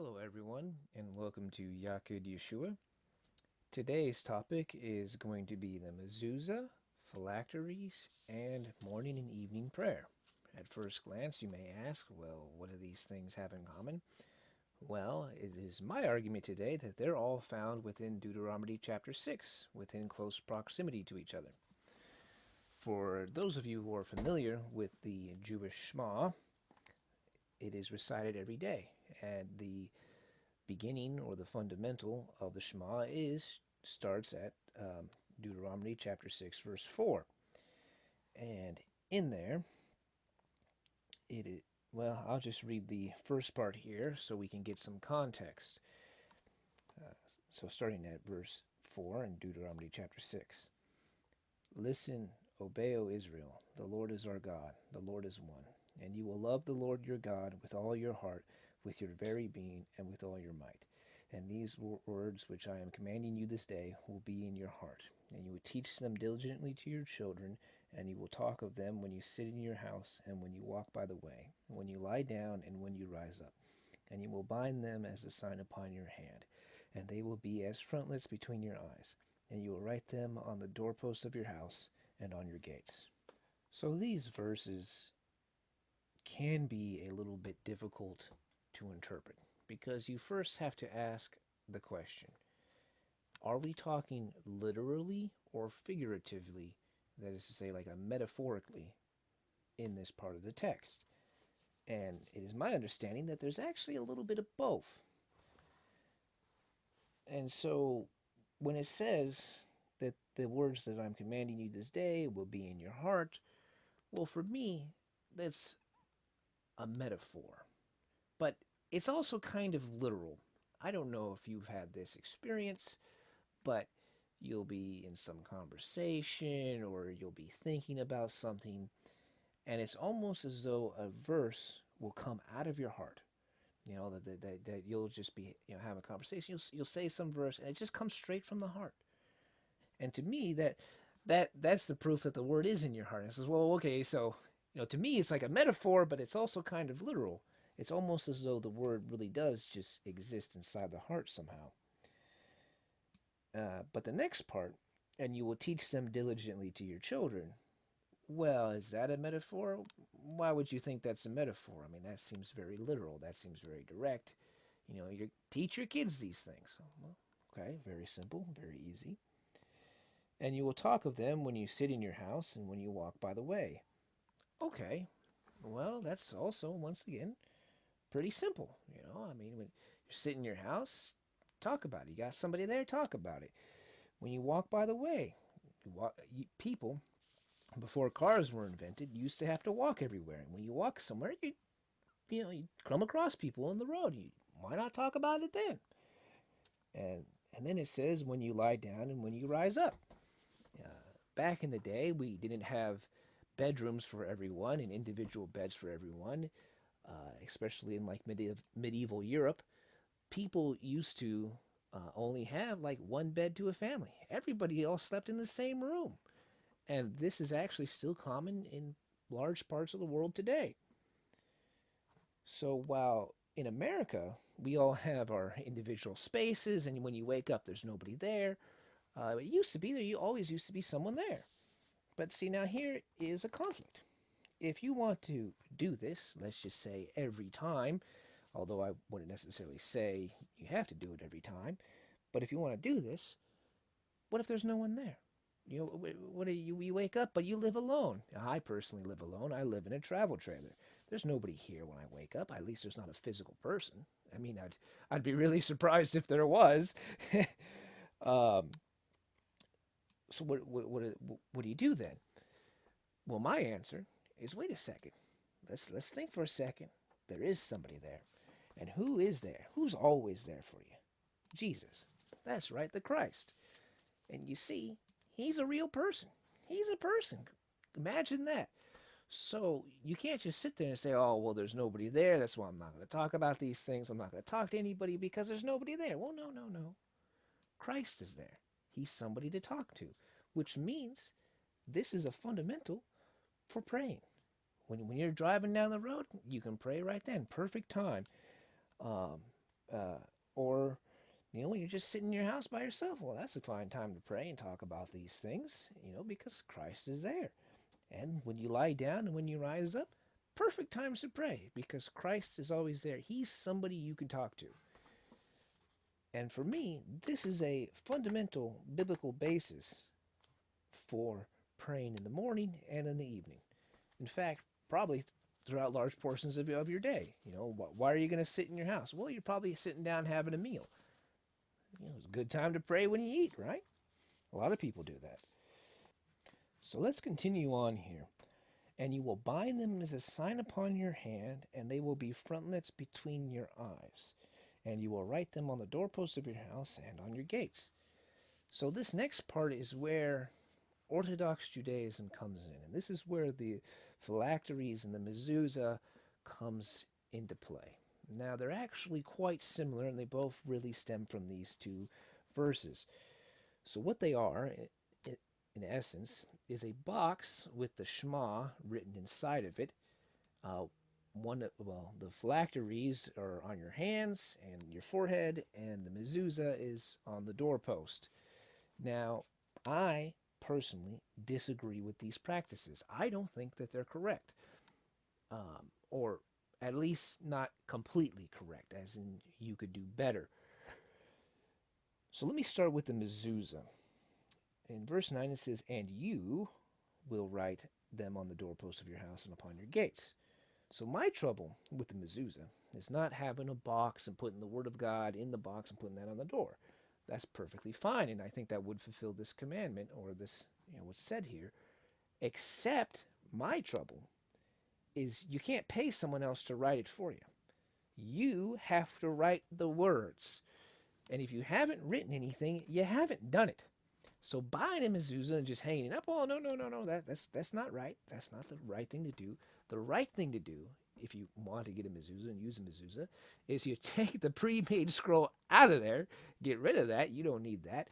Hello, everyone, and welcome to Yakud Yeshua. Today's topic is going to be the Mezuzah, Phylacteries, and morning and evening prayer. At first glance, you may ask, well, what do these things have in common? Well, it is my argument today that they're all found within Deuteronomy chapter 6, within close proximity to each other. For those of you who are familiar with the Jewish Shema, it is recited every day, and the beginning or the fundamental of the Shema is starts at Deuteronomy chapter 6 verse 4. And in there it is, well, I'll just read the first part here so we can get some context. So starting at verse 4 in Deuteronomy chapter 6. Listen, obey, O Israel, the Lord is our God, the Lord is one. And you will love the Lord your God with all your heart, with your very being, and with all your might. And these words which I am commanding you this day will be in your heart. And you will teach them diligently to your children, and you will talk of them when you sit in your house, and when you walk by the way, and when you lie down, and when you rise up. And you will bind them as a sign upon your hand, and they will be as frontlets between your eyes. And you will write them on the doorposts of your house and on your gates. So these verses can be a little bit difficult to interpret because you first have to ask the question, are we talking literally or figuratively, that is to say, like a metaphorically, in this part of the text? And it is my understanding that there's actually a little bit of both. And so when it says that the words that I'm commanding you this day will be in your heart, well, for me, that's a metaphor. But it's also kind of literal. I don't know if you've had this experience, but you'll be in some conversation or you'll be thinking about something, and it's almost as though a verse will come out of your heart. You know, that you'll just be, having a conversation, you'll say some verse, and it just comes straight from the heart. And to me, that's the proof that the word is in your heart. And it says, well, okay, so to me, it's like a metaphor, but it's also kind of literal. It's almost as though the word really does just exist inside the heart somehow. But the next part, and you will teach them diligently to your children. Well, is that a metaphor? Why would you think that's a metaphor? I mean, that seems very literal. That seems very direct. You teach your kids these things. Well, okay, very simple, very easy. And you will talk of them when you sit in your house and when you walk by the way. Okay, well, that's also, once again, pretty simple. I mean, when you sit in your house, talk about it. You got somebody there, talk about it. When you walk by the way, people, before cars were invented, used to have to walk everywhere. And when you walk somewhere, you come across people on the road. Why not talk about it then? And then it says when you lie down and when you rise up. Uh, Back in the day, we didn't have bedrooms for everyone and individual beds for everyone, especially in like medieval Europe. People used to only have like one bed to a family. Everybody all slept in the same room. And this is actually still common in large parts of the world today. So while in America, we all have our individual spaces, and when you wake up, there's nobody there. It used to be there, you always used to be someone there. But see, now here is a conflict. If you want to do this, let's just say every time, although I wouldn't necessarily say you have to do it every time, but if you want to do this, what if there's no one there? What do you wake up, but you live alone. I personally live alone. I live in a travel trailer. There's nobody here when I wake up. At least there's not a physical person. I mean, I'd be really surprised if there was. um, so what do you do then? Well, my answer is wait a second. Let's think for a second. There is somebody there. And who is there? Who's always there for you? Jesus. That's right, the Christ. And you see, he's a real person. He's a person. Imagine that. So you can't just sit there and say, oh, well, there's nobody there. That's why I'm not going to talk about these things. I'm not going to talk to anybody because there's nobody there. Well, no, no, no. Christ is there. He's somebody to talk to, which means this is a fundamental for praying. When you're driving down the road, you can pray right then. Perfect time. Um, Uh, or, when you're just sitting in your house by yourself, well, that's a fine time to pray and talk about these things, because Christ is there. And when you lie down and when you rise up, perfect times to pray because Christ is always there. He's somebody you can talk to. And for me, this is a fundamental biblical basis for praying in the morning and in the evening. In fact, probably throughout large portions of your day. Why are you going to sit in your house? Well, you're probably sitting down having a meal. It's a good time to pray when you eat, right? A lot of people do that. So let's continue on here. And you will bind them as a sign upon your hand, and they will be frontlets between your eyes. And you will write them on the doorposts of your house and on your gates. So this next part is where Orthodox Judaism comes in. And this is where the Phylacteries and the Mezuzah comes into play. Now, they're actually quite similar, and they both really stem from these two verses. So what they are, in essence, is a box with the Shema written inside of it. Uh, the phylacteries are on your hands and your forehead, and the mezuzah is on the doorpost. Now, I personally disagree with these practices. I don't think that they're correct, or at least not completely correct, as in you could do better. So let me start with the mezuzah. In verse 9 it says, "And you will write them on the doorposts of your house and upon your gates." So my trouble with the mezuzah is not having a box and putting the word of God in the box and putting that on the door. That's perfectly fine, and I think that would fulfill this commandment or this, what's said here. Except my trouble is you can't pay someone else to write it for you. You have to write the words. And if you haven't written anything, you haven't done it. So buying a mezuzah and just hanging it up, oh no, no, no, no, that's not right. That's not the right thing to do. The right thing to do, if you want to get a mezuzah and use a mezuzah, is you take the pre-made scroll out of there, get rid of that. You don't need that.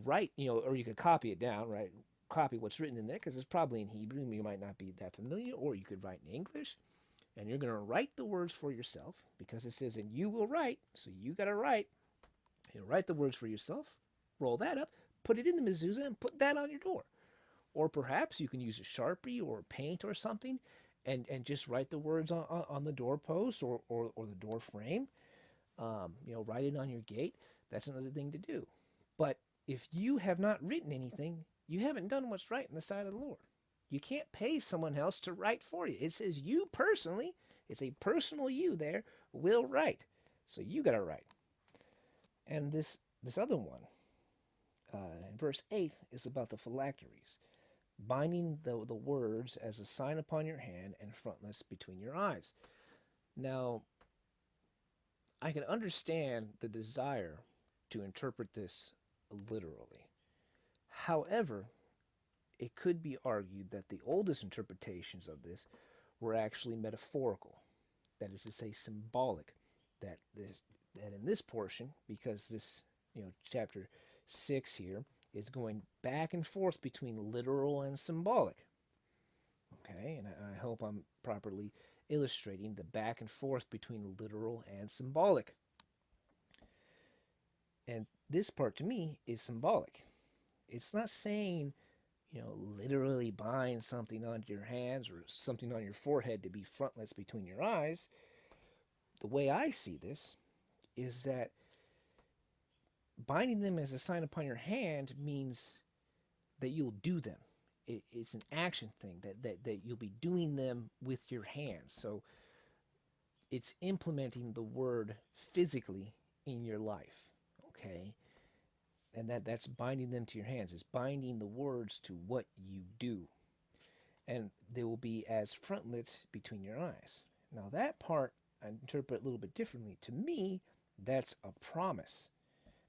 Write, or you could copy it down, right? Copy what's written in there because it's probably in Hebrew and you might not be that familiar, or you could write in English. And you're going to write the words for yourself because it says, and you will write. So you got to write. You'll write the words for yourself, roll that up, put it in the mezuzah, and put that on your door. Or perhaps you can use a Sharpie or paint or something and just write the words on the doorpost or the door frame. Write it on your gate. That's another thing to do. But if you have not written anything, you haven't done what's right in the sight of the Lord. You can't pay someone else to write for you. It says you personally, it's a personal you there, will write. So you got to write. And this other one, in verse 8, is about the phylacteries, binding the words as a sign upon your hand and frontlets between your eyes. Now, I can understand the desire to interpret this literally. However, it could be argued that the oldest interpretations of this were actually metaphorical, that is to say, symbolic. That in this portion, because this chapter 6 here is going back and forth between literal and symbolic. Okay, and I hope I'm properly illustrating the back and forth between literal and symbolic. And this part to me is symbolic. It's not saying, literally bind something onto your hands or something on your forehead to be frontlets between your eyes. The way I see this is that binding them as a sign upon your hand means that you'll do them. It's an action thing that you'll be doing them with your hands. So it's implementing the word physically in your life. Okay? And that's binding them to your hands. It's binding the words to what you do. And they will be as frontlets between your eyes. Now that part I interpret a little bit differently. To me, that's a promise.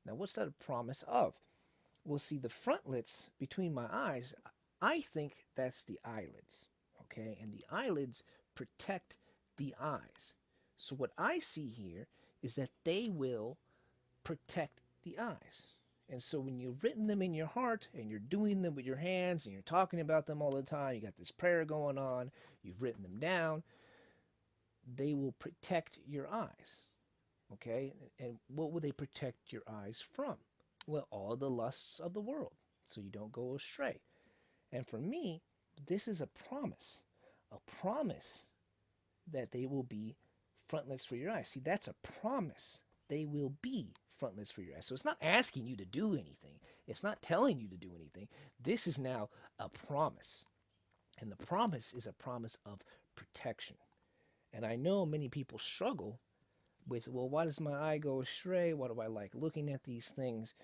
Now what's that a promise of? Well, see, the frontlets between my eyes, I think that's the eyelids. Okay? And the eyelids protect the eyes. So what I see here is that they will protect the eyes. And so when you've written them in your heart and you're doing them with your hands and you're talking about them all the time, you got this prayer going on, you've written them down, they will protect your eyes. Okay? And what will they protect your eyes from? Well, all the lusts of the world, so you don't go astray. And for me, this is a promise that they will be frontlets for your eyes. See, that's a promise. They will be frontlets for your eyes. So it's not asking you to do anything, it's not telling you to do anything. This is now a promise. And the promise is a promise of protection. And I know many people struggle with, well, why does my eye go astray? Why do I like looking at these things?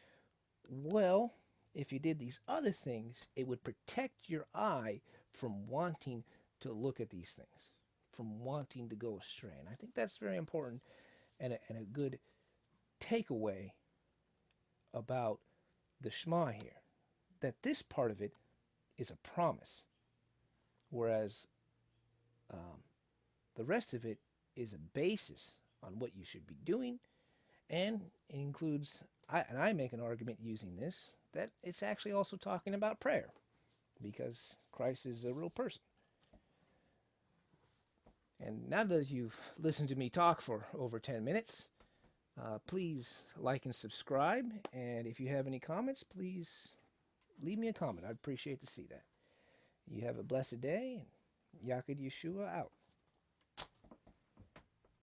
Well, if you did these other things, it would protect your eye from wanting to look at these things, from wanting to go astray. And I think that's very important and a good takeaway about the Shema here, that this part of it is a promise, whereas um, the rest of it is a basis on what you should be doing, and it includes, and I make an argument using this, that it's actually also talking about prayer, because Christ is a real person. And now that you've listened to me talk for over 10 minutes, please like and subscribe. And if you have any comments, please leave me a comment. I'd appreciate to see that. You have a blessed day. And Yakid Yeshua out.